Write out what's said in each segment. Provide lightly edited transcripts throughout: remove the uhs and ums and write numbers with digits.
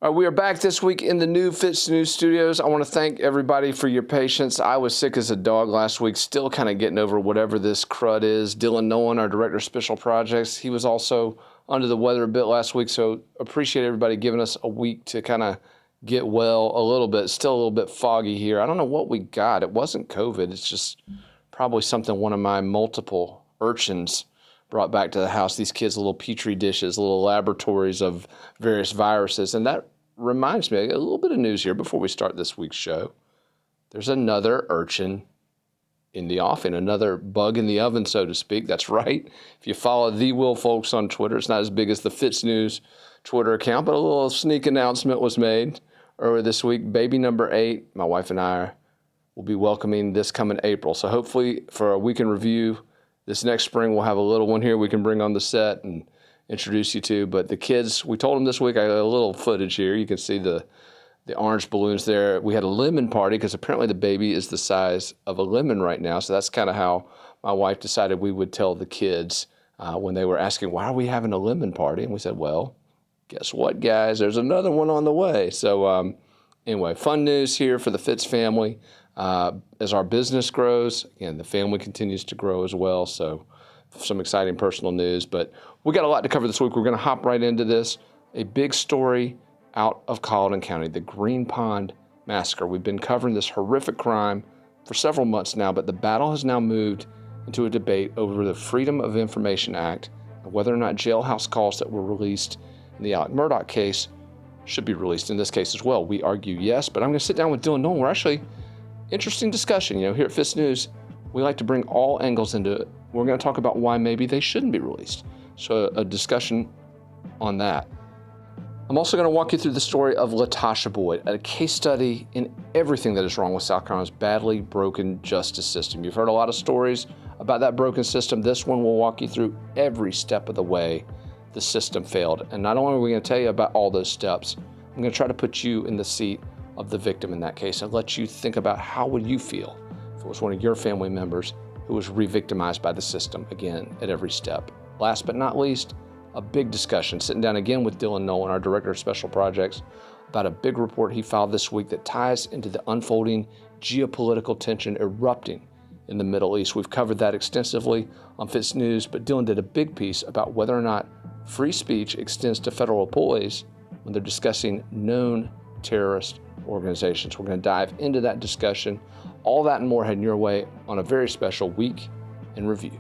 We are back this week in the new FITSNews studios. I want to thank everybody for your patience. I was sick as a dog last week, still kind of getting over whatever this crud is. Dylan Nolan, our Director of Special Projects, he was also under the weather a bit last week, so appreciate everybody giving us a week to kind of get well a little bit. Still a little bit foggy here. I don't know what we got. It wasn't COVID. It's just probably something one of my multiple urchins brought back to the house. These kids, little petri dishes, little laboratories of various viruses. And that reminds me, a little bit of news here before we start this week's show. There's another urchin in the offing, another bug in the oven, so to speak. That's right. If you follow The Will Folks on Twitter, it's not as big as the FITSNews Twitter account, but a little sneak announcement was made earlier this week. Baby number 8, my wife and I will be welcoming this coming April. So hopefully for a weekend review this next spring, we'll have a little one here we can bring on the set and introduce you to. But the kids, we told them this week, I got a little footage here. You can see the orange balloons there. We had a lemon party because apparently the baby is the size of a lemon right now. So that's kind of how my wife decided we would tell the kids when they were asking, why are we having a lemon party? And we said, well, guess what, guys? There's another one on the way. So anyway, fun news here for the Fitz family. As our business grows, again, the family continues to grow as well. So some exciting personal news. But we got a lot to cover this week. We're going to hop right into this. A big story out of Charleston County, the Green Pond Massacre. We've been covering this horrific crime for several months now, but the battle has now moved into a debate over the Freedom of Information Act and whether or not jailhouse calls that were released in the Alex Murdaugh case should be released in this case as well. We argue yes, but I'm going to sit down with Dylan Nolan. We're actually interesting discussion. You know, here at FITSNews, we like to bring all angles into it. We're going to talk about why maybe they shouldn't be released. So a discussion on that. I'm also going to walk you through the story of Latasha Boyd, a case study in everything that is wrong with South Carolina's badly broken justice system. You've heard a lot of stories about that broken system. This one will walk you through every step of the way the system failed. And not only are we going to tell you about all those steps, I'm going to try to put you in the seat of the victim in that case and let you think about how would you feel if it was one of your family members who was re-victimized by the system again at every step. Last but not least, a big discussion, sitting down again with Dylan Nolan, our Director of Special Projects, about a big report he filed this week that ties into the unfolding geopolitical tension erupting in the Middle East. We've covered that extensively on FITSNews, but Dylan did a big piece about whether or not free speech extends to federal employees when they're discussing known terrorist organizations. We're going to dive into that discussion. All that and more heading your way on a very special week in review.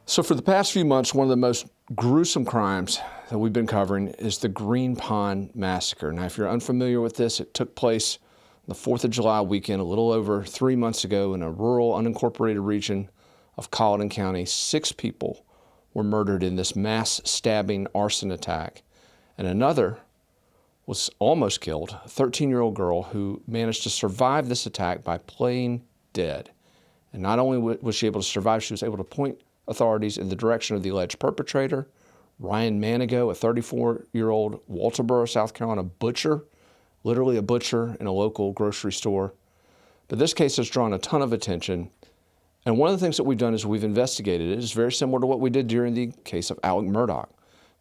So for the past few months, one of the most gruesome crimes that we've been covering is the Green Pond Massacre. Now, if you're unfamiliar with this, it took place on the 4th of July weekend, a little over 3 months ago in a rural, unincorporated region of Charleston County. 6 people were murdered in this mass stabbing arson attack, and another was almost killed, a 13-year-old girl who managed to survive this attack by playing dead. And not only was she able to survive, she was able to point authorities in the direction of the alleged perpetrator, Ryan Manigo, a 34-year-old Walterboro, South Carolina butcher, literally a butcher in a local grocery store. But this case has drawn a ton of attention. And one of the things that we've done is we've investigated it. It's very similar to what we did during the case of Alex Murdaugh.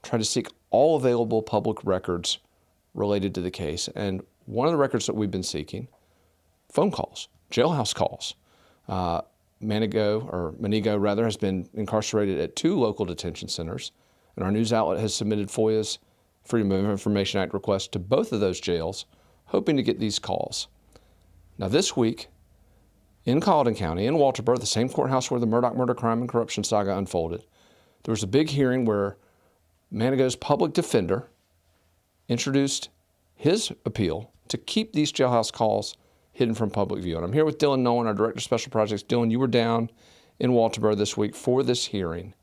Tried to seek all available public records related to the case. And one of the records that we've been seeking, phone calls, jailhouse calls. Manigo has been incarcerated at 2 local detention centers, and our news outlet has submitted FOIA's Freedom of Information Act requests to both of those jails, hoping to get these calls. Now this week, in Charleston County, in Walterboro, the same courthouse where the Murdaugh murder, crime, and corruption saga unfolded, there was a big hearing where Manigo's public defender introduced his appeal to keep these jailhouse calls hidden from public view. And I'm here with Dylan Nolan, our Director of Special Projects. Dylan, you were down in Walterboro this week for this hearing.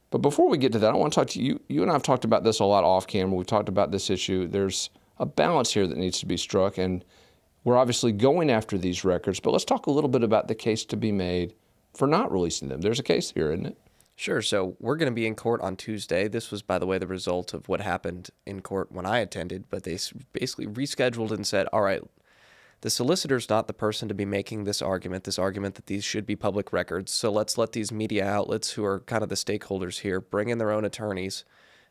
But before we get to that, I want to talk to you. You and I have talked about this a lot off camera. We've talked about this issue. There's a balance here that needs to be struck, and we're obviously going after these records. But let's talk a little bit about the case to be made for not releasing them. There's a case here, isn't it? Sure. So we're going to be in court on Tuesday. This was, by the way, the result of what happened in court when I attended, but they basically rescheduled and said, all right, the solicitor's not the person to be making this argument that these should be public records. So let's let these media outlets, who are kind of the stakeholders here, bring in their own attorneys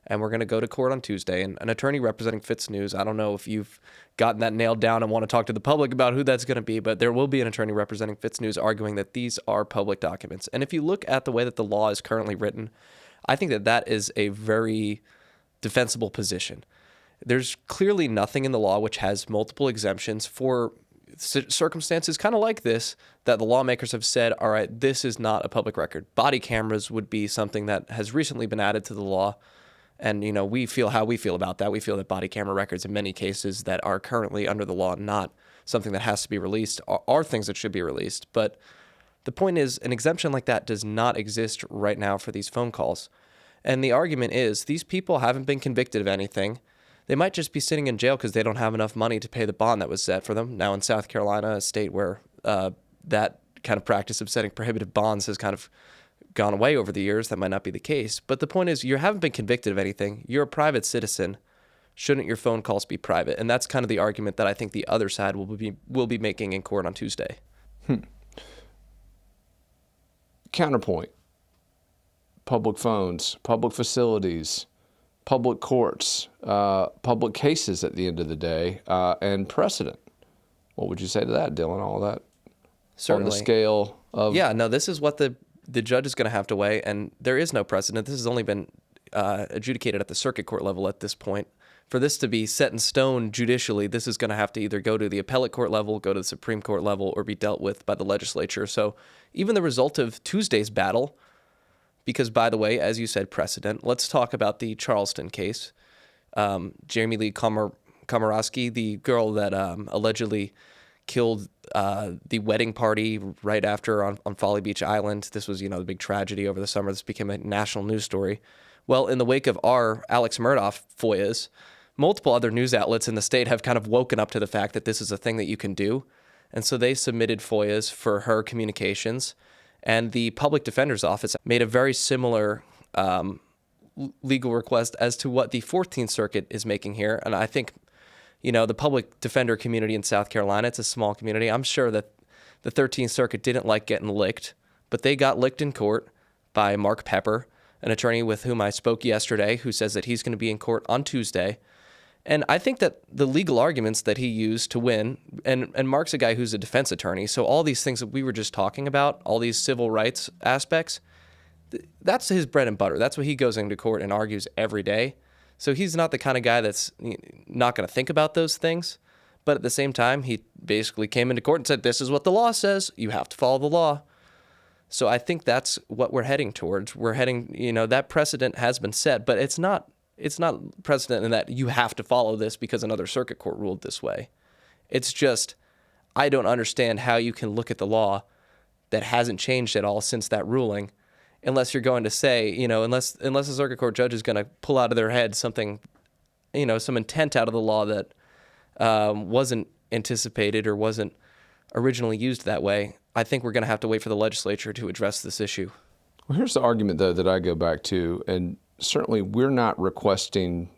and we're going to go to court on Tuesday. And an attorney representing FITSNews, I don't know if you've gotten that nailed down and want to talk to the public about who that's going to be, but there will be an attorney representing FITSNews arguing that these are public documents. And if you look at the way that the law is currently written, I think that that is a very defensible position. There's clearly nothing in the law which has multiple exemptions for circumstances kind of like this that the lawmakers have said, all right, this is not a public record. Body cameras would be something that has recently been added to the law. And, you know, we feel how we feel about that. We feel that body camera records in many cases that are currently under the law, not something that has to be released, are things that should be released. But the point is, an exemption like that does not exist right now for these phone calls. And the argument is these people haven't been convicted of anything. They might just be sitting in jail because they don't have enough money to pay the bond that was set for them. Now in South Carolina, a state where that kind of practice of setting prohibitive bonds has kind of gone away over the years, that might not be the case. But the point is, you haven't been convicted of anything. You're a private citizen. Shouldn't your phone calls be private? And that's kind of the argument that I think the other side will be making in court on Tuesday. Counterpoint. Public phones, public facilities, public courts, public cases at the end of the day, and precedent. What would you say to that, Dylan? All that Certainly. On the scale of... Yeah, no, this is what the judge is going to have to weigh, and there is no precedent. This has only been adjudicated at the circuit court level at this point. For this to be set in stone judicially, this is going to have to either go to the appellate court level, go to the Supreme Court level, or be dealt with by the legislature. So even the result of Tuesday's battle, because, by the way, as you said, precedent, let's talk about the Charleston case. Jamie Lee Komorowski, the girl that allegedly killed the wedding party right after on Folly Beach Island. This was, the big tragedy over the summer. This became a national news story. Well, in the wake of our Alex Murdaugh FOIAs, multiple other news outlets in the state have kind of woken up to the fact that this is a thing that you can do. And so they submitted FOIAs for her communications. And the public defender's office made a very similar legal request as to what the 14th Circuit is making here. And I think, the public defender community in South Carolina, it's a small community. I'm sure that the 13th Circuit didn't like getting licked, but they got licked in court by Mark Pepper, an attorney with whom I spoke yesterday, who says that he's going to be in court on Tuesday. And I think that the legal arguments that he used to win, and Mark's a guy who's a defense attorney, so all these things that we were just talking about, all these civil rights aspects, that's his bread and butter. That's what he goes into court and argues every day. So he's not the kind of guy that's not going to think about those things. But at the same time, he basically came into court and said, this is what the law says. You have to follow the law. So I think that's what we're heading towards. We're heading, that precedent has been set, but it's not precedent in that you have to follow this because another circuit court ruled this way. It's just, I don't understand how you can look at the law that hasn't changed at all since that ruling, unless you're going to say, unless a circuit court judge is going to pull out of their head something, some intent out of the law that wasn't anticipated or wasn't originally used that way. I think we're going to have to wait for the legislature to address this issue. Well, here's the argument, though, that I go back to, and certainly we're not requesting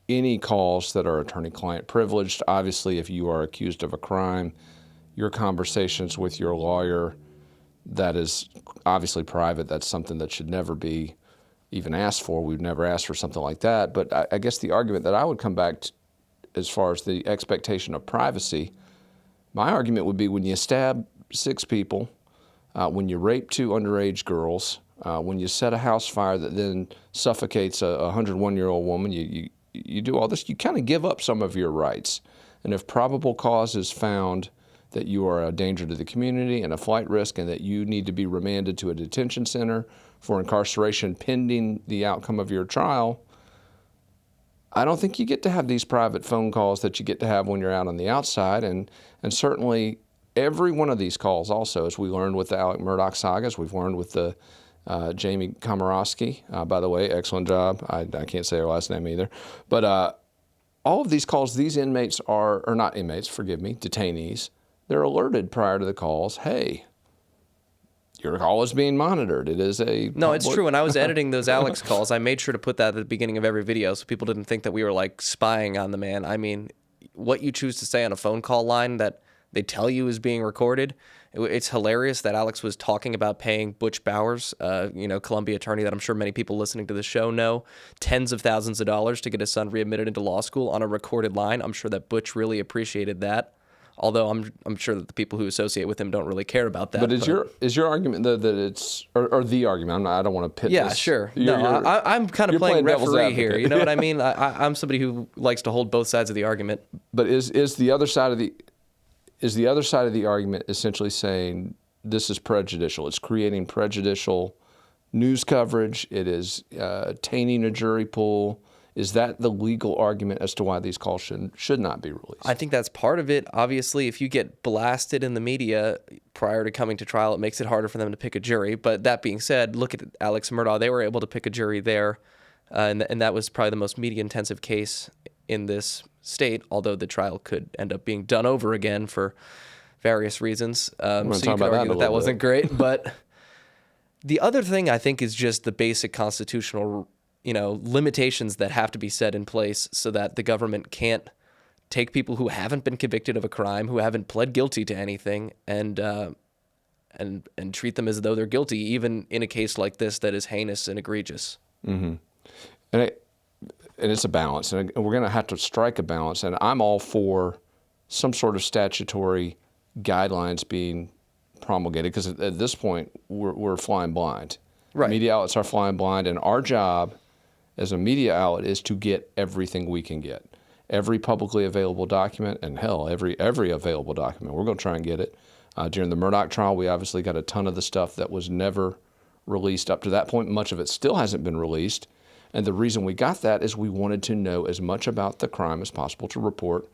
any calls that are attorney-client privileged. Obviously, if you are accused of a crime, your conversations with your lawyer, that is obviously private. That's something that should never be even asked for. We've never asked for something like that. But I guess the argument that I would come back to, as far as the expectation of privacy, my argument would be when you stab 6 people, when you rape 2 underage girls, when you set a house fire that then suffocates a 101-year-old woman, you do all this, you kind of give up some of your rights. And if probable cause is found that you are a danger to the community and a flight risk and that you need to be remanded to a detention center for incarceration pending the outcome of your trial, I don't think you get to have these private phone calls that you get to have when you're out on the outside. And certainly every one of these calls also, as we learned with the Alex Murdaugh sagas, we've learned with the Jamie Komorowski, by the way, excellent job. I can't say her last name either. But all of these calls, these inmates or not inmates, forgive me, detainees, they're alerted prior to the calls, hey, your call is being monitored. It is a... No, it's true. When I was editing those Alex calls, I made sure to put that at the beginning of every video so people didn't think that we were like spying on the man. I mean, what you choose to say on a phone call line that they tell you is being recorded, It's hilarious that Alex was talking about paying Butch Bowers, Columbia attorney that I'm sure many people listening to the show know, tens of thousands of dollars to get his son readmitted into law school on a recorded line. I'm sure that Butch really appreciated that. Although I'm sure that the people who associate with him don't really care about that. But is your argument though that it's or the argument? I don't want to pit. Yeah, this. sure. I'm kind of playing referee here. You know what I Yeah. mean? I'm somebody who likes to hold both sides of the argument. But is the other side of the argument essentially saying this is prejudicial? It's creating prejudicial news coverage. It is tainting a jury pool. Is that the legal argument as to why these calls should not be released? I think that's part of it. Obviously, if you get blasted in the media prior to coming to trial, it makes it harder for them to pick a jury. But that being said, look at Alex Murdaugh. They were able to pick a jury there, and that was probably the most media-intensive case in this state, although the trial could end up being done over again for various reasons. So you could argue that wasn't great. But the other thing I think is just the basic constitutional limitations that have to be set in place so that the government can't take people who haven't been convicted of a crime, who haven't pled guilty to anything, and treat them as though they're guilty, even in a case like this that is heinous and egregious. Mm-hmm. And it's a balance, and we're going to have to strike a balance. And I'm all for some sort of statutory guidelines being promulgated because at this point we're flying blind. Right. Media outlets are flying blind, and our job as a media outlet is to get everything we can get. Every publicly available document, and hell, every available document. We're going to try and get it. During the Murdaugh trial, we obviously got a ton of the stuff that was never released up to that point. Much of it still hasn't been released. And the reason we got that is we wanted to know as much about the crime as possible to report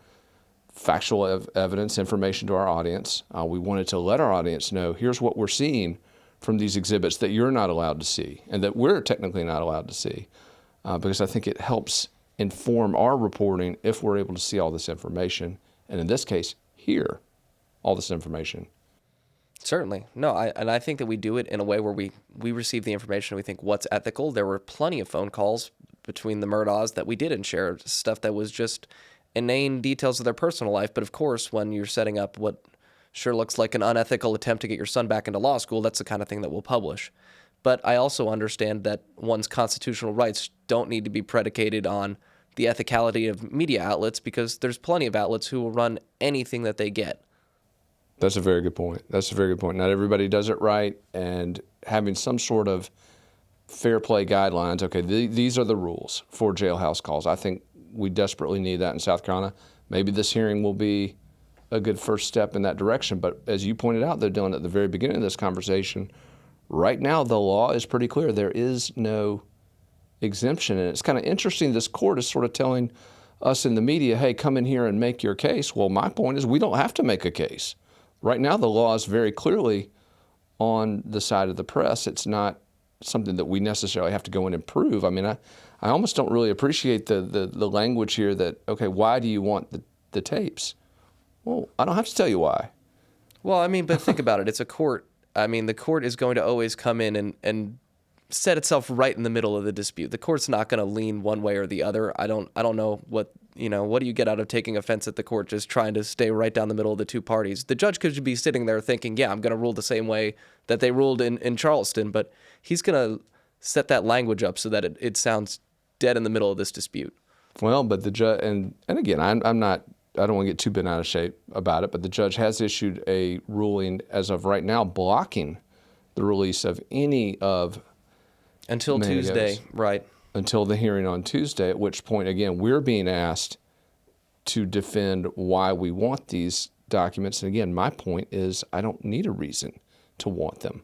factual evidence, information to our audience. We wanted to let our audience know, here's what we're seeing from these exhibits that you're not allowed to see and that we're technically not allowed to see. Because I think it helps inform our reporting if we're able to see all this information, and in this case, hear all this information. Certainly. No, I think that we do it in a way where we receive the information and we think what's ethical. There were plenty of phone calls between the Murdaughs that we didn't share, stuff that was just inane details of their personal life. But of course, when you're setting up what sure looks like an unethical attempt to get your son back into law school, that's the kind of thing that we'll publish. But I also understand that one's constitutional rights don't need to be predicated on the ethicality of media outlets because there's plenty of outlets who will run anything that they get. That's a very good point. Not everybody does it right, and having some sort of fair play guidelines, okay, these are the rules for jailhouse calls. I think we desperately need that in South Carolina. Maybe this hearing will be a good first step in that direction, but as you pointed out, they're doing at the very beginning of this conversation, right now, the law is pretty clear. There is no exemption. And it's kind of interesting. This court is sort of telling us in the media, hey, come in here and make your case. Well, my point is we don't have to make a case. Right now, the law is very clearly on the side of the press. It's not something that we necessarily have to go in and prove. I mean, I almost don't really appreciate the language here that, okay, why do you want the tapes? Well, I don't have to tell you why. Well, I mean, but think about it. It's a court. I mean, the court is going to always come in and set itself right in the middle of the dispute. The court's not going to lean one way or the other. I don't know what do you get out of taking offense at the court just trying to stay right down the middle of the two parties? The judge could be sitting there thinking, yeah, I'm going to rule the same way that they ruled in Charleston, but he's going to set that language up so that it sounds dead in the middle of this dispute. Well, but the judge, and again, I don't want to get too bent out of shape about it, but the judge has issued a ruling as of right now blocking the release of any of until Manio's, Tuesday, right? Until the hearing on Tuesday, at which point, again, we're being asked to defend why we want these documents. And again, my point is I don't need a reason to want them.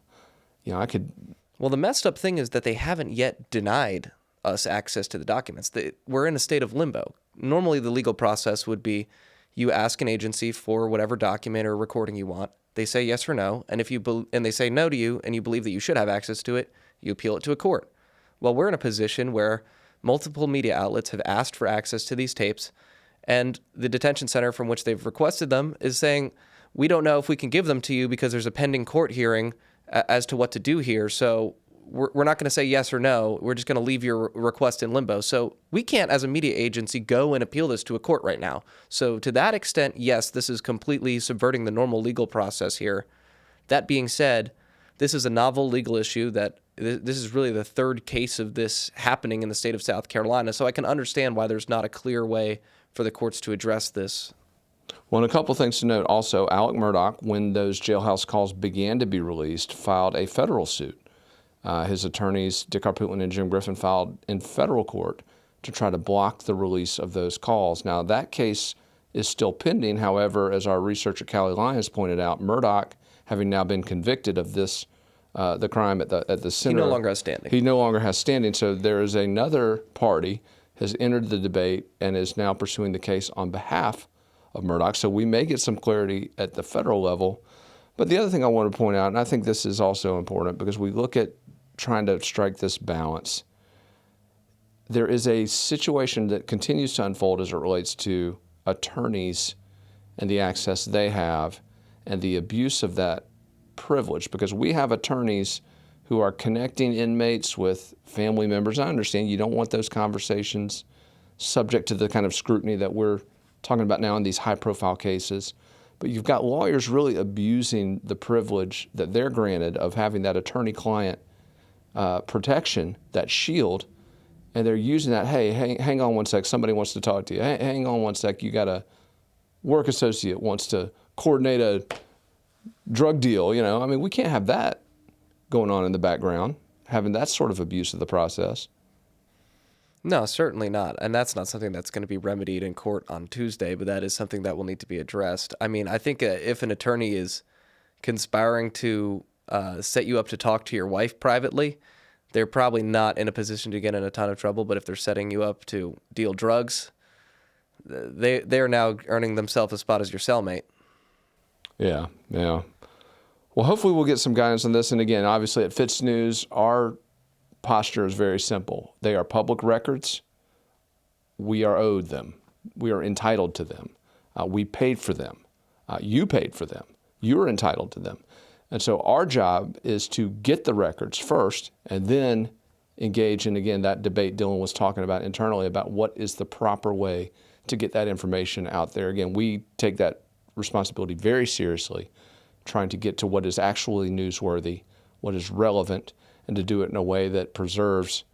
I could... Well, the messed up thing is that they haven't yet denied us access to the documents. We're in a state of limbo. Normally, the legal process would be you ask an agency for whatever document or recording you want. They say yes or no, and if and they say no to you, and you believe that you should have access to it, you appeal it to a court. Well, we're in a position where multiple media outlets have asked for access to these tapes, and the detention center from which they've requested them is saying, we don't know if we can give them to you because there's a pending court hearing as to what to do here, so we're not going to say yes or no. We're just going to leave your request in limbo. So we can't, as a media agency, go and appeal this to a court right now. So to that extent, yes, this is completely subverting the normal legal process here. That being said, this is a novel legal issue that this is really the third case of this happening in the state of South Carolina. So I can understand why there's not a clear way for the courts to address this. Well, and a couple things to note also, Alec Murdaugh, when those jailhouse calls began to be released, filed a federal suit. His attorneys, Dick Harpootlian and Jim Griffin, filed in federal court to try to block the release of those calls. Now, that case is still pending. However, as our researcher Callie Lyons pointed out, Murdaugh, having now been convicted of this, the crime at the center. He no longer has standing. He no longer has standing. So there is another party has entered the debate and is now pursuing the case on behalf of Murdaugh. So we may get some clarity at the federal level. But the other thing I want to point out, and I think this is also important because we look at trying to strike this balance, there is a situation that continues to unfold as it relates to attorneys and the access they have and the abuse of that privilege, because we have attorneys who are connecting inmates with family members. I understand you don't want those conversations subject to the kind of scrutiny that we're talking about now in these high-profile cases, but you've got lawyers really abusing the privilege that they're granted of having that attorney-client protection, that shield, and they're using that, hey, hang on one sec, somebody wants to talk to you. Hey, hang on one sec, you got a work associate wants to coordinate a drug deal, you know. I mean, we can't have that going on in the background, having that sort of abuse of the process. No, certainly not. And that's not something that's going to be remedied in court on Tuesday, but that is something that will need to be addressed. I mean, I think if an attorney is conspiring to set you up to talk to your wife privately, they're probably not in a position to get in a ton of trouble. But if they're setting you up to deal drugs, they're now earning themselves a spot as your cellmate. Yeah. Well, hopefully we'll get some guidance on this. And again, obviously at FITSNews, our posture is very simple. They are public records. We are owed them. We are entitled to them. We paid for them. You paid for them. You're entitled to them. And so our job is to get the records first and then engage in, again, that debate Dylan was talking about internally about what is the proper way to get that information out there. Again, we take that responsibility very seriously, trying to get to what is actually newsworthy, what is relevant, and to do it in a way that preserves,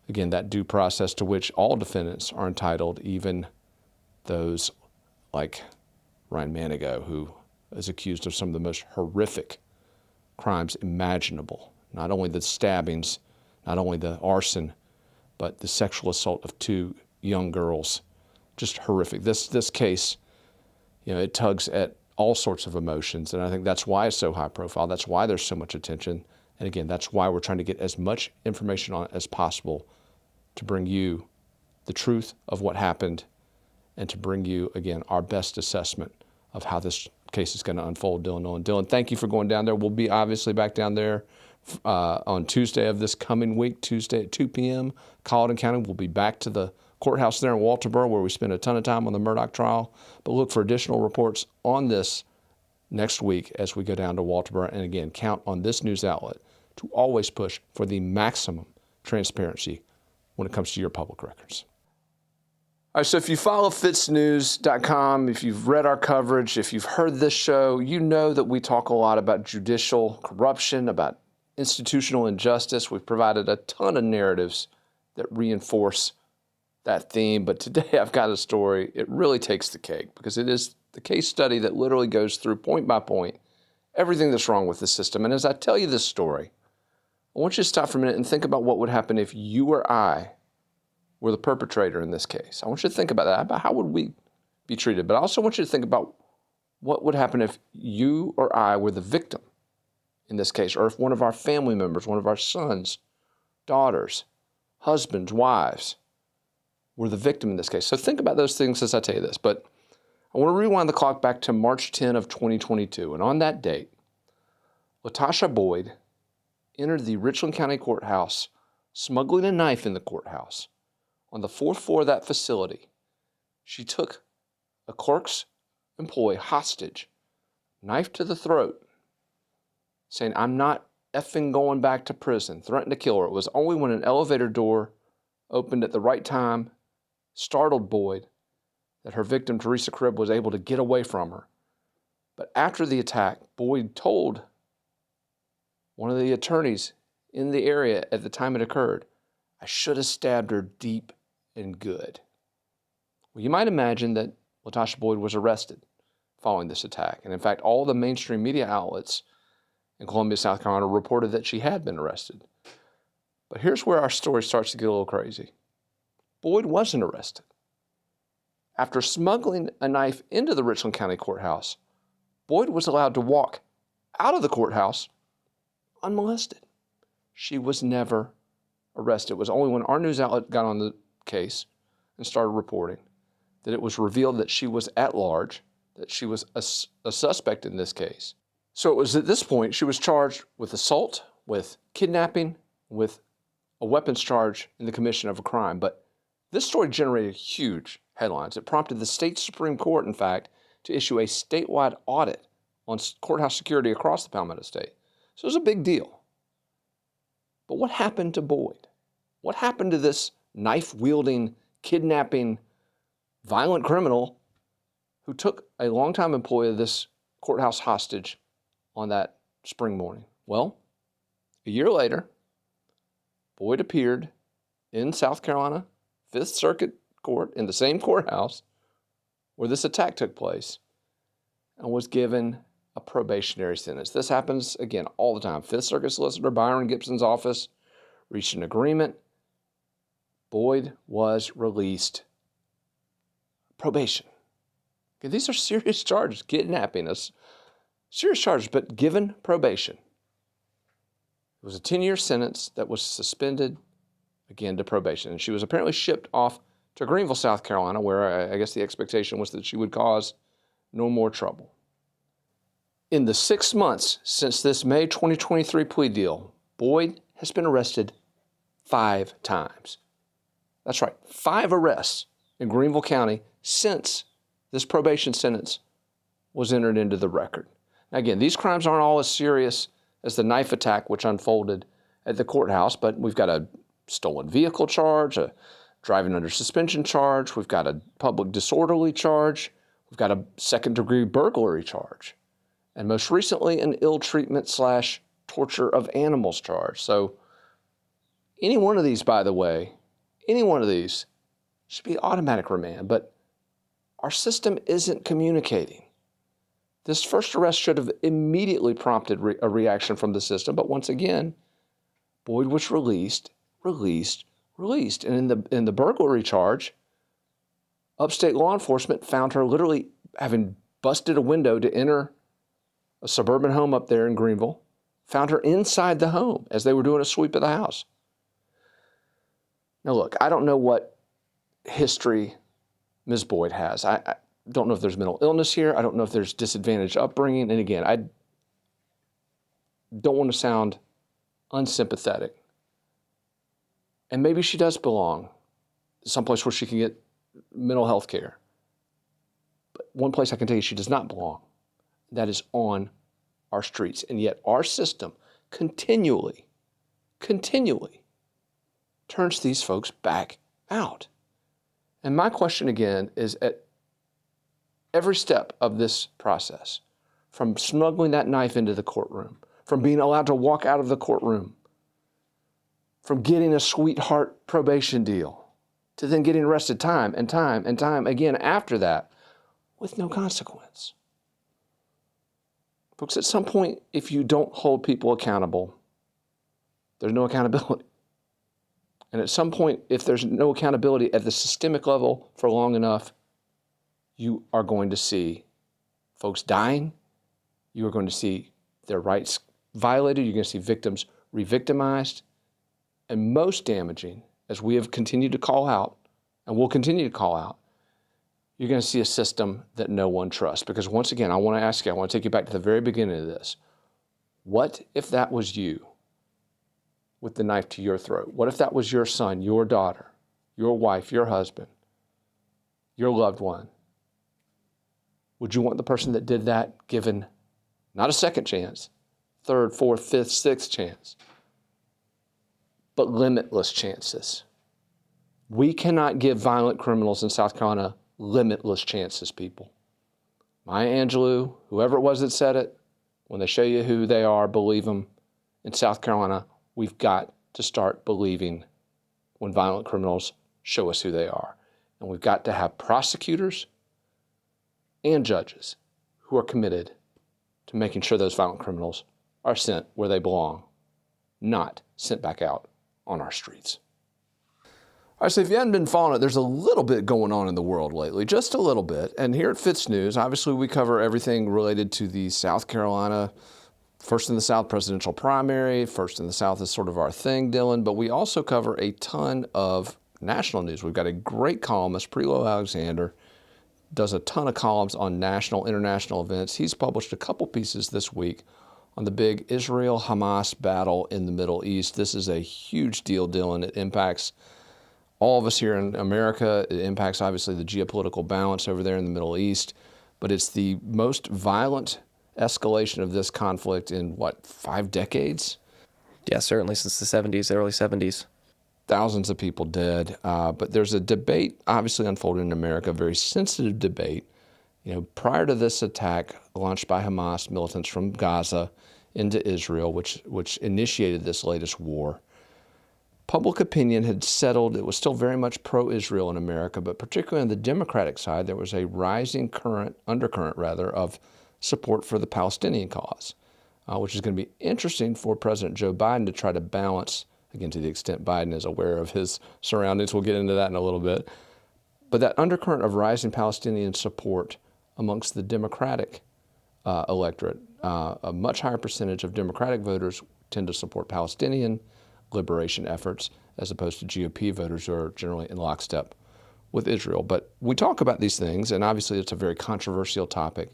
again, that due process to which all defendants are entitled, even those like Ryan Manigault, who is accused of some of the most horrific crimes imaginable. Not only the stabbings, not only the arson, but the sexual assault of 2 young girls. Just horrific. This case, you know, it tugs at all sorts of emotions, and I think that's why it's so high profile. That's why there's so much attention. And again, that's why we're trying to get as much information on it as possible to bring you the truth of what happened and to bring you, again, our best assessment of how this case is going to unfold. Dylan, thank you for going down there. We'll be obviously back down there on Tuesday of this coming week, Tuesday at 2 p.m. Colleton County. We'll be back to the courthouse there in Walterboro where we spent a ton of time on the Murdaugh trial. But look for additional reports on this next week as we go down to Walterboro. And again, count on this news outlet to always push for the maximum transparency when it comes to your public records. All right, so if you follow FITSNews.com, if you've read our coverage, if you've heard this show, you know that we talk a lot about judicial corruption, about institutional injustice. We've provided a ton of narratives that reinforce that theme. But today I've got a story. It really takes the cake because it is the case study that literally goes through point by point everything that's wrong with the system. And as I tell you this story, I want you to stop for a minute and think about what would happen if you or I were the perpetrator in this case. I want you to think about that, about how would we be treated. But I also want you to think about what would happen if you or I were the victim in this case, or if one of our family members, one of our sons, daughters, husbands, wives, were the victim in this case. So think about those things as I tell you this. But I want to rewind the clock back to March 10 of 2022. And on that date, Latasha Boyd entered the Richland County Courthouse, smuggling a knife in the courthouse. On the 4th floor of that facility, she took a clerk's employee hostage, knife to the throat, saying, "I'm not effing going back to prison," threatened to kill her. It was only when an elevator door opened at the right time, startled Boyd, that her victim, Teresa Cribb, was able to get away from her. But after the attack, Boyd told one of the attorneys in the area at the time it occurred, "I should have stabbed her deep and good." Well, you might imagine that Latasha Boyd was arrested following this attack. And in fact, all the mainstream media outlets in Columbia, South Carolina reported that she had been arrested. But here's where our story starts to get a little crazy. Boyd wasn't arrested. After smuggling a knife into the Richland County Courthouse, Boyd was allowed to walk out of the courthouse unmolested. She was never arrested. It was only when our news outlet got on the case and started reporting that it was revealed that she was at large, that she was a suspect in this case. So it was at this point she was charged with assault, with kidnapping, with a weapons charge in the commission of a crime. But this story generated huge headlines. It prompted the state Supreme Court, in fact, to issue a statewide audit on courthouse security across the Palmetto State. So it was a big deal. But what happened to Boyd? What happened to this knife-wielding, kidnapping, violent criminal who took a longtime employee of this courthouse hostage on that spring morning? Well, a year later, Boyd appeared in South Carolina, Fifth Circuit Court, in the same courthouse where this attack took place, and was given a probationary sentence. This happens, again, all the time. Fifth Circuit Solicitor Byron Gibson's office reached an agreement. Boyd was released. Probation. Okay, these are serious charges. Kidnapping us. Serious charges, but given probation. It was a 10-year sentence that was suspended, again, to probation. And she was apparently shipped off to Greenville, South Carolina, where I guess the expectation was that she would cause no more trouble. In the 6 months since this May 2023 plea deal, Boyd has been arrested 5 times. That's right, 5 arrests in Greenville County since this probation sentence was entered into the record. Now again, these crimes aren't all as serious as the knife attack which unfolded at the courthouse, but we've got a stolen vehicle charge, a driving under suspension charge, we've got a public disorderly charge, we've got a second-degree burglary charge, and most recently an ill treatment / torture of animals charge. So any one of these, by the way, any one of these should be automatic remand, but our system isn't communicating. This first arrest should have immediately prompted a reaction from the system, but once again, Boyd was released. And in the burglary charge, upstate law enforcement found her literally having busted a window to enter a suburban home up there in Greenville, found her inside the home as they were doing a sweep of the house. Now look, I don't know what history Ms. Boyd has. I don't know if there's mental illness here. I don't know if there's disadvantaged upbringing. And again, I don't want to sound unsympathetic. And maybe she does belong someplace where she can get mental health care. But one place I can tell you she does not belong. That is on our streets. And yet our system continually turns these folks back out. And my question again is, at every step of this process, from smuggling that knife into the courtroom, from being allowed to walk out of the courtroom, from getting a sweetheart probation deal, to then getting arrested time and time again after that with no consequence. Folks, at some point, if you don't hold people accountable, there's no accountability. And at some point, if there's no accountability at the systemic level for long enough, you are going to see folks dying. You are going to see their rights violated. You're going to see victims re-victimized. And most damaging, as we have continued to call out, and will continue to call out, you're going to see a system that no one trusts. Because once again, I want to ask you, I want to take you back to the very beginning of this. What if that was you with the knife to your throat? What if that was your son, your daughter, your wife, your husband, your loved one? Would you want the person that did that given not a second chance, third, fourth, fifth, sixth chance, but limitless chances? We cannot give violent criminals in South Carolina limitless chances, people. Maya Angelou, whoever it was that said it, when they show you who they are, believe them in South Carolina, we've got to start believing when violent criminals show us who they are. And we've got to have prosecutors and judges who are committed to making sure those violent criminals are sent where they belong, not sent back out on our streets. All right, so if you hadn't been following it, there's a little bit going on in the world lately, just a little bit. And here at FITSNews, obviously we cover everything related to the South Carolina First in the South presidential primary. First in the South is sort of our thing, Dylan, but we also cover a ton of national news. We've got a great columnist, Prelo Alexander, does a ton of columns on national, international events. He's published a couple pieces this week on the big Israel-Hamas battle in the Middle East. This is a huge deal, Dylan. It impacts all of us here in America. It impacts, obviously, the geopolitical balance over there in the Middle East. But it's the most violent escalation of this conflict in, 5 decades? Yeah, certainly since the 70s, early 70s. Thousands of people dead. But there's a debate, obviously, unfolding in America, a very sensitive debate. Prior to this attack launched by Hamas militants from Gaza into Israel, which initiated this latest war, public opinion had settled. It was still very much pro-Israel in America, but particularly on the Democratic side, there was a rising undercurrent of support for the Palestinian cause, which is going to be interesting for President Joe Biden to try to balance, again, to the extent Biden is aware of his surroundings. We'll get into that in a little bit. But that undercurrent of rising Palestinian support amongst the Democratic electorate, a much higher percentage of Democratic voters tend to support Palestinian liberation efforts as opposed to GOP voters who are generally in lockstep with Israel. But we talk about these things, and obviously it's a very controversial topic.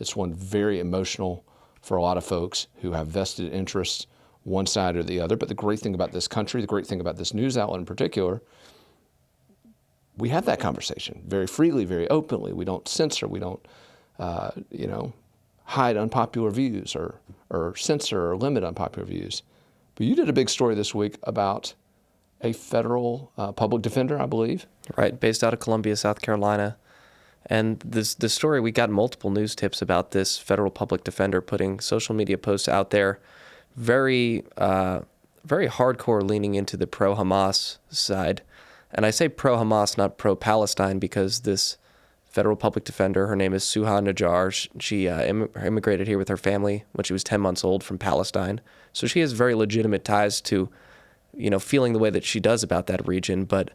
It's one very emotional for a lot of folks who have vested interests, one side or the other. But the great thing about this country, the great thing about this news outlet in particular, we have that conversation very freely, very openly. We don't censor. We don't, hide unpopular views or censor or limit unpopular views. But you did a big story this week about a federal public defender, I believe. Right, based out of Columbia, South Carolina. And this story, we got multiple news tips about this federal public defender putting social media posts out there, very hardcore, leaning into the pro-Hamas side. And I say pro-Hamas, not pro-Palestine, because this federal public defender, her name is Suha Najjar. She immigrated here with her family when she was 10 months old from Palestine. So she has very legitimate ties to, feeling the way that she does about that region. But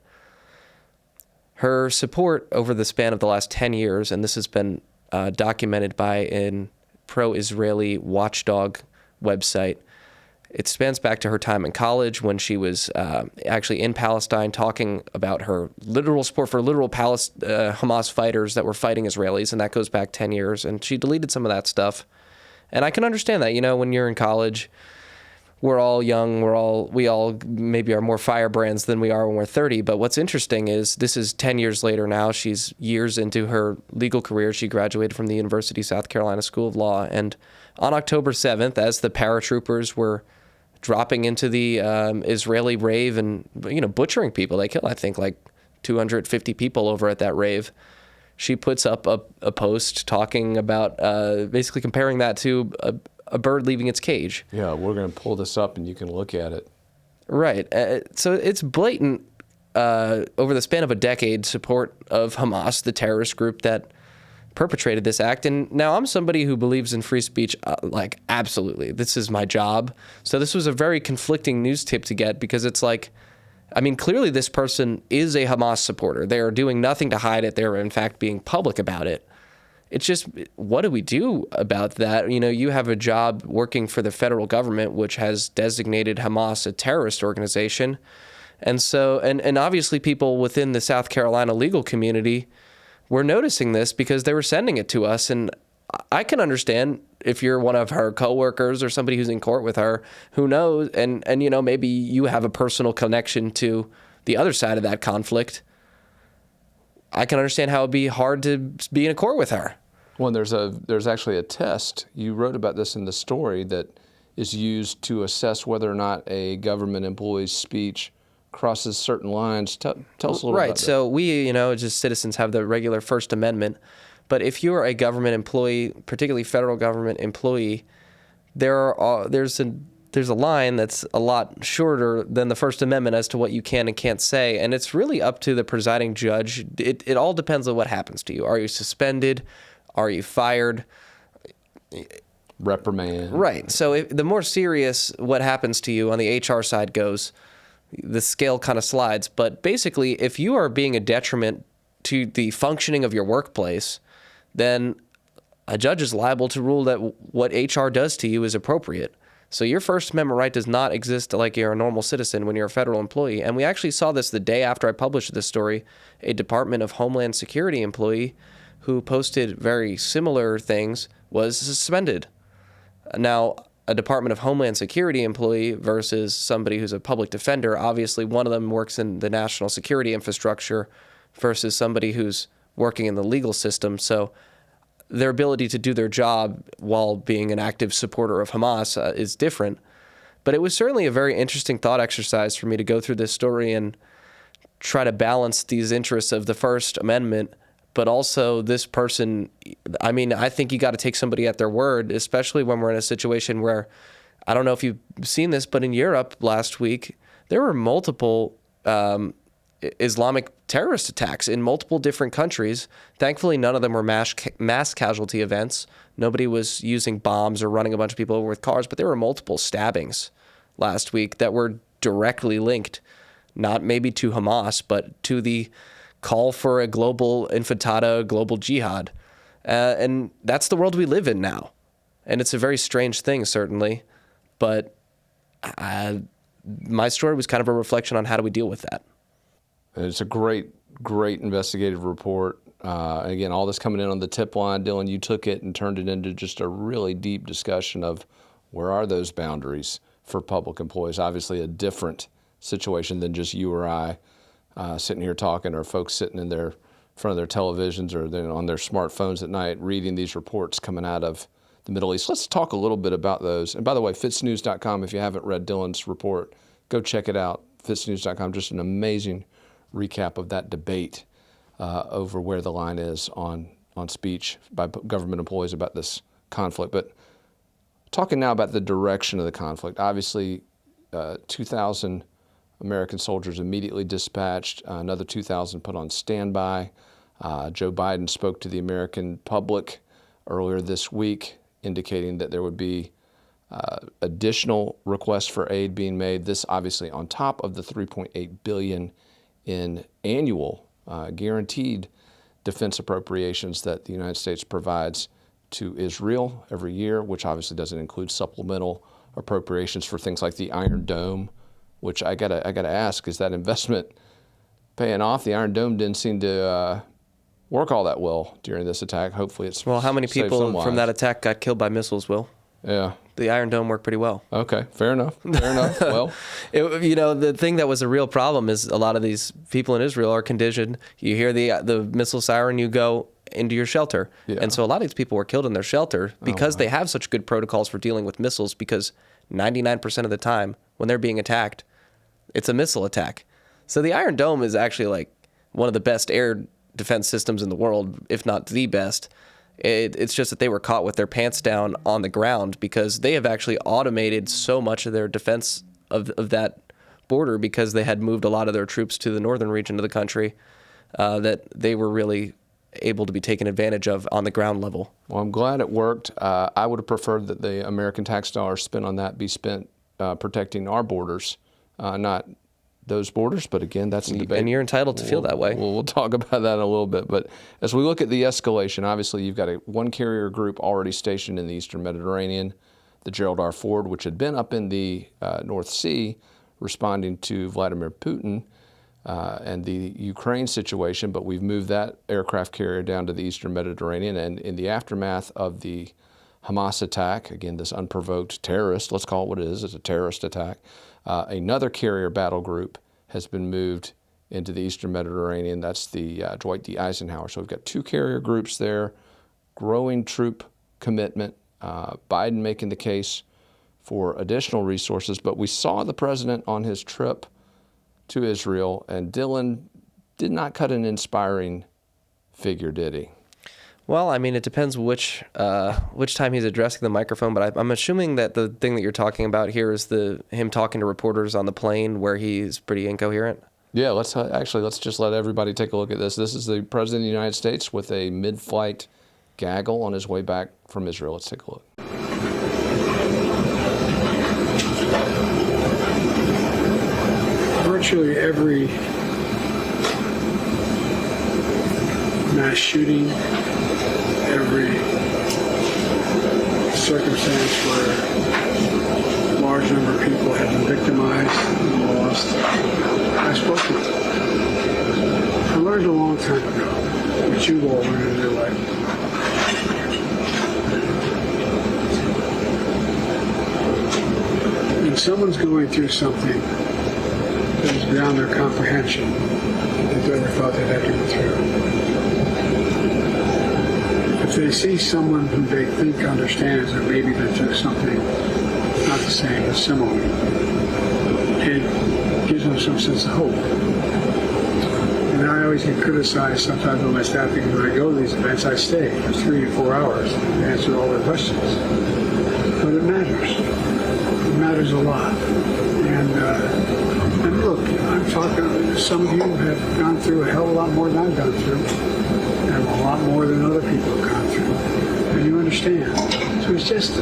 her support over the span of the last 10 years, and this has been documented by a pro-Israeli watchdog website, it spans back to her time in college when she was actually in Palestine talking about her literal support for Hamas fighters that were fighting Israelis, and that goes back 10 years, and she deleted some of that stuff. And I can understand that, when you're in college, we're all young, we all maybe are more firebrands than we are when we're 30. But what's interesting is this is 10 years later now. She's years into her legal career. She graduated from the University of South Carolina School of Law. And on October 7th, as the paratroopers were dropping into the Israeli rave and, butchering people, they killed, I think, like 250 people over at that rave. She puts up a post talking about basically comparing that to a bird leaving its cage. Yeah, we're going to pull this up and you can look at it. Right. So it's blatant, over the span of a decade, support of Hamas, the terrorist group that perpetrated this act. And now I'm somebody who believes in free speech, absolutely. This is my job. So this was a very conflicting news tip to get, because it's like, clearly this person is a Hamas supporter. They are doing nothing to hide it. They're, in fact, being public about it. It's just, what do we do about that? You have a job working for the federal government, which has designated Hamas a terrorist organization. And so, and obviously people within the South Carolina legal community were noticing this because they were sending it to us. And I can understand if you're one of her coworkers or somebody who's in court with her, who knows, and maybe you have a personal connection to the other side of that conflict. I can understand how it'd be hard to be in a court with her. Well, there's actually a test. You wrote about this in the story that is used to assess whether or not a government employee's speech crosses certain lines. Tell us a little about that. Right. So we, just citizens, have the regular First Amendment. But if you're a government employee, particularly federal government employee, there's a there's a line that's a lot shorter than the First Amendment as to what you can and can't say, and it's really up to the presiding judge. It all depends on what happens to you. Are you suspended? Are you fired? Reprimand. Right. So the more serious what happens to you on the HR side goes, the scale kind of slides. But basically, if you are being a detriment to the functioning of your workplace, then a judge is liable to rule that what HR does to you is appropriate. So your First Amendment right does not exist like you're a normal citizen when you're a federal employee. And we actually saw this the day after I published this story. A Department of Homeland Security employee who posted very similar things was suspended. Now, a Department of Homeland Security employee versus somebody who's a public defender, obviously one of them works in the national security infrastructure versus somebody who's working in the legal system. So their ability to do their job while being an active supporter of Hamas is different. But it was certainly a very interesting thought exercise for me to go through this story and try to balance these interests of the First Amendment, but also this person. I mean, I think you got to take somebody at their word, especially when we're in a situation where, I don't know if you've seen this, but in Europe last week, there were multiple Islamic terrorist attacks in multiple different countries. Thankfully, none of them were mass casualty events. Nobody was using bombs or running a bunch of people over with cars, but there were multiple stabbings last week that were directly linked, not maybe to Hamas, but to the call for a global intifada, global jihad. And that's the world we live in now. And it's a very strange thing, certainly. But my story was kind of a reflection on how do we deal with that. It's a great investigative report. Again, all this coming in on the tip line. Dylan, you took it and turned it into just a really deep discussion of where are those boundaries for public employees. Obviously a different situation than just you or I sitting here talking, or folks sitting in front of their televisions or on their smartphones at night reading these reports coming out of the Middle East. Let's talk a little bit about those. And by the way, FITSNews.com, if you haven't read Dylan's report, go check it out. FITSNews.com, just an amazing recap of that debate over where the line is on speech by government employees about this conflict. But talking now about the direction of the conflict, obviously 2,000 American soldiers immediately dispatched, another 2,000 put on standby. Joe Biden spoke to the American public earlier this week, indicating that there would be additional requests for aid being made. This obviously on top of the $3.8 billion in annual guaranteed defense appropriations that the United States provides to Israel every year, which obviously doesn't include supplemental appropriations for things like the Iron Dome, which I gotta ask, is that investment paying off? The Iron Dome didn't seem to work all that well during this attack. Hopefully it's Well, how many people from that attack got killed by missiles, Will? Yeah. The Iron Dome worked pretty well. Okay, fair enough. Well, the thing that was a real problem is a lot of these people in Israel are conditioned. You hear the missile siren, you go into your shelter. Yeah. And so a lot of these people were killed in their shelter because they have such good protocols for dealing with missiles, because 99% of the time when they're being attacked, it's a missile attack. So the Iron Dome is actually like one of the best air defense systems in the world, if not the best. It's just that they were caught with their pants down on the ground because they have actually automated so much of their defense of that border, because they had moved a lot of their troops to the northern region of the country, that they were really able to be taken advantage of on the ground level. Well, I'm glad it worked. I would have preferred that the American tax dollars spent on that be spent protecting our borders, not those borders. But again, that's a debate. And you're entitled to feel that way. We'll talk about that in a little bit. But as we look at the escalation, obviously you've got one carrier group already stationed in the Eastern Mediterranean, the Gerald R. Ford, which had been up in the North Sea responding to Vladimir Putin and the Ukraine situation, but we've moved that aircraft carrier down to the Eastern Mediterranean. And in the aftermath of the Hamas attack, again, this unprovoked terrorist, let's call it what it is, it's a terrorist attack, another carrier battle group has been moved into the Eastern Mediterranean. That's the Dwight D. Eisenhower. So we've got two carrier groups there, growing troop commitment, Biden making the case for additional resources. But we saw the president on his trip to Israel, and Dylan did not cut an inspiring figure, did he? Well, I mean, it depends which time he's addressing the microphone, but I'm assuming that the thing that you're talking about here is him talking to reporters on the plane where he's pretty incoherent. Yeah, let's just let everybody take a look at this. This is the President of the United States with a mid-flight gaggle on his way back from Israel. Let's take a look. Virtually every mass shooting, every circumstance where a large number of people have been victimized and lost, I've spoken to them. I learned a long time ago, what you all learned in your life. When someone's going through something that is beyond their comprehension, that they ever thought they'd have to go through. If they see someone who they think understands that maybe they're through something not the same but similar, it gives them some sense of hope. And I always get criticized sometimes by my staff because when I go to these events, I stay for 3 to 4 hours and answer all their questions. But it matters. It matters a lot. And look, I'm talking, some of you have gone through a hell of a lot more than I've gone through, and a lot more than other people have gone through, and you understand. So it's just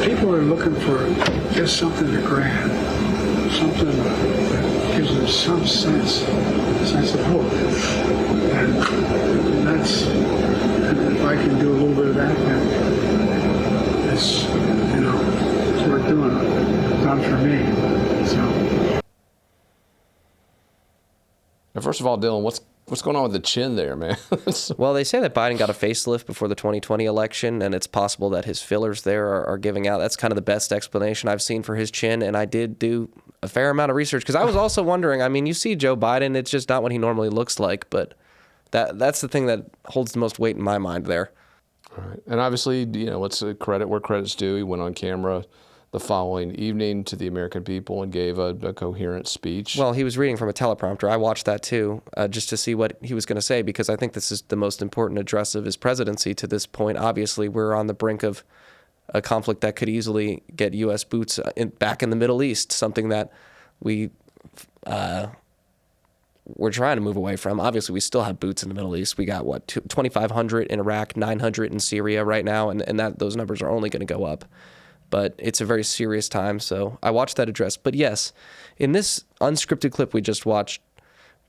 people are looking for just something to grab, something that gives them some sense of hope, and that's, and if I can do a little bit of that, then it's, it's worth doing. Done for me. So. Now, first of all, Dylan, what's going on with the chin there, man? Well, they say that Biden got a facelift before the 2020 election, and it's possible that his fillers there are giving out. That's kind of the best explanation I've seen for his chin, and I did do a fair amount of research because I was also wondering, I mean, you see Joe Biden, it's just not what he normally looks like, but that's the thing that holds the most weight in my mind there. All right. And obviously, let's credit where credit's due. He went on camera the following evening to the American people and gave a coherent speech. Well, he was reading from a teleprompter. I watched that too, just to see what he was going to say, because I think this is the most important address of his presidency to this point. Obviously, we're on the brink of a conflict that could easily get U.S. boots back in the Middle East, something that we're trying to move away from. Obviously, we still have boots in the Middle East. We got, 2,500 in Iraq, 900 in Syria right now, and those numbers are only going to go up. But it's a very serious time, so I watched that address. But yes, in this unscripted clip we just watched,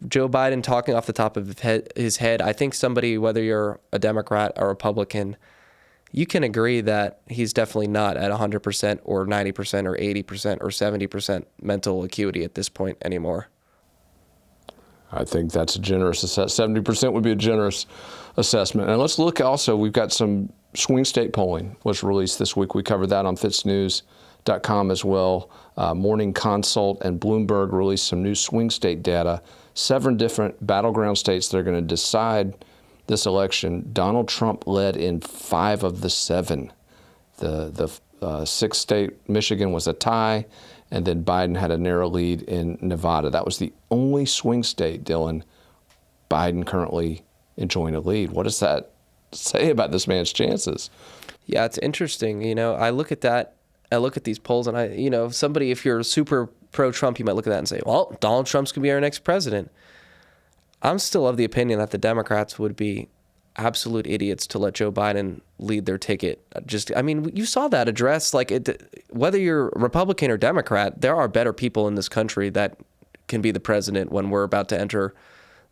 Joe Biden talking off the top of his head, I think somebody, whether you're a Democrat or Republican, you can agree that he's definitely not at 100% or 90% or 80% or 70% mental acuity at this point anymore. I think that's a generous assessment. 70% would be a generous assessment. And let's look also, we've got some swing state polling was released this week. We covered that on FITSNews.com as well. Morning Consult and Bloomberg released some new swing state data. 7 different battleground states that are going to decide this election. Donald Trump led in 5 of the 7. The 6th state, Michigan, was a tie, and then Biden had a narrow lead in Nevada. That was the only swing state, Dylan, Biden currently enjoying a lead. What does that say about this man's chances? Yeah, it's interesting. I look at that. I look at these polls, and somebody, if you're super pro-Trump, you might look at that and say, well, Donald Trump's going to be our next president. I'm still of the opinion that the Democrats would be absolute idiots to let Joe Biden lead their ticket. You saw that address. Whether you're Republican or Democrat, there are better people in this country that can be the president when we're about to enter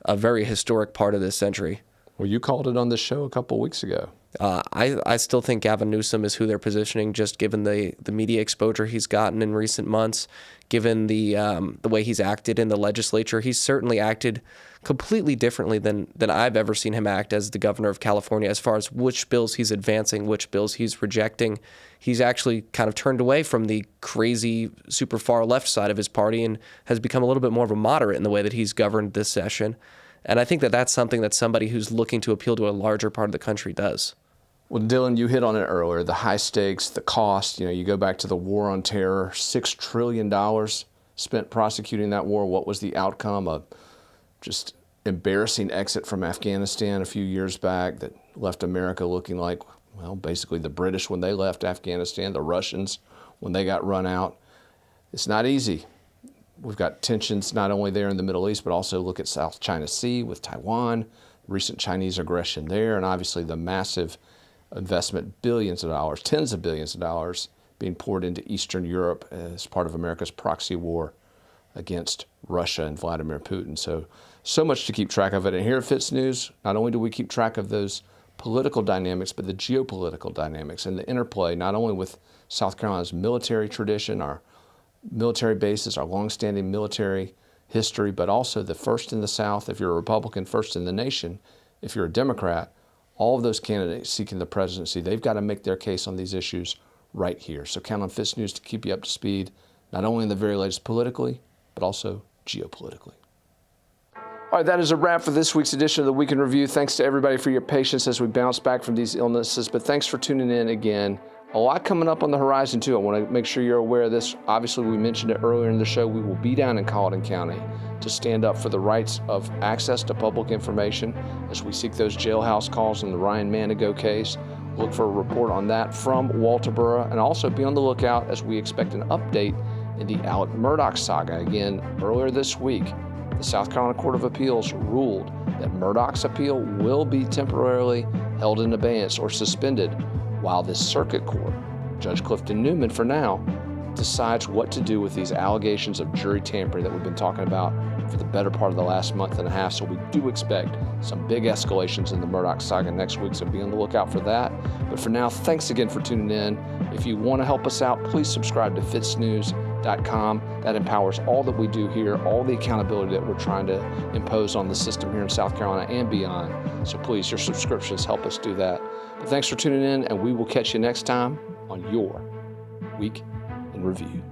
a very historic part of this century. Well, you called it on this show a couple of weeks ago. I still think Gavin Newsom is who they're positioning, just given the media exposure he's gotten in recent months, given the way he's acted in the legislature. He's certainly acted completely differently than I've ever seen him act as the governor of California, as far as which bills he's advancing, which bills he's rejecting. He's actually kind of turned away from the crazy, super far left side of his party and has become a little bit more of a moderate in the way that he's governed this session. And I think that that's something that somebody who's looking to appeal to a larger part of the country does. Well, Dylan, you hit on it earlier, the high stakes, the cost. You go back to the war on terror, $6 trillion spent prosecuting that war. What was the outcome? Just embarrassing exit from Afghanistan a few years back that left America looking like, well, basically the British when they left Afghanistan, the Russians when they got run out. It's not easy. We've got tensions not only there in the Middle East, but also look at South China Sea with Taiwan, recent Chinese aggression there, and obviously the massive investment, billions of dollars, tens of billions of dollars being poured into Eastern Europe as part of America's proxy war against Russia and Vladimir Putin. So much to keep track of it. And here at FITSNews, not only do we keep track of those political dynamics, but the geopolitical dynamics and the interplay, not only with South Carolina's military tradition, our military bases, our longstanding military history, but also the first in the South, if you're a Republican, first in the nation, if you're a Democrat, all of those candidates seeking the presidency, they've got to make their case on these issues right here. So count on FITSNews to keep you up to speed, not only in the very latest politically, but also geopolitically. All right, that is a wrap for this week's edition of the Week in Review. Thanks to everybody for your patience as we bounce back from these illnesses, but thanks for tuning in again. A lot coming up on the horizon, too. I want to make sure you're aware of this. Obviously, we mentioned it earlier in the show. We will be down in Colleton County to stand up for the rights of access to public information as we seek those jailhouse calls in the Ryan Manigo case. Look for a report on that from Walterboro, and also be on the lookout as we expect an update in the Alec Murdaugh saga. Again, earlier this week, the South Carolina Court of Appeals ruled that Murdaugh's appeal will be temporarily held in abeyance or suspended while this circuit court, Judge Clifton Newman for now, decides what to do with these allegations of jury tampering that we've been talking about for the better part of the last month and a half. So we do expect some big escalations in the Murdaugh saga next week, so be on the lookout for that. But for now, thanks again for tuning in. If you want to help us out, please subscribe to FITSNews.com. That empowers all that we do here, all the accountability that we're trying to impose on the system here in South Carolina and beyond. So please, your subscriptions help us do that. But thanks for tuning in, and we will catch you next time on your Week in Review.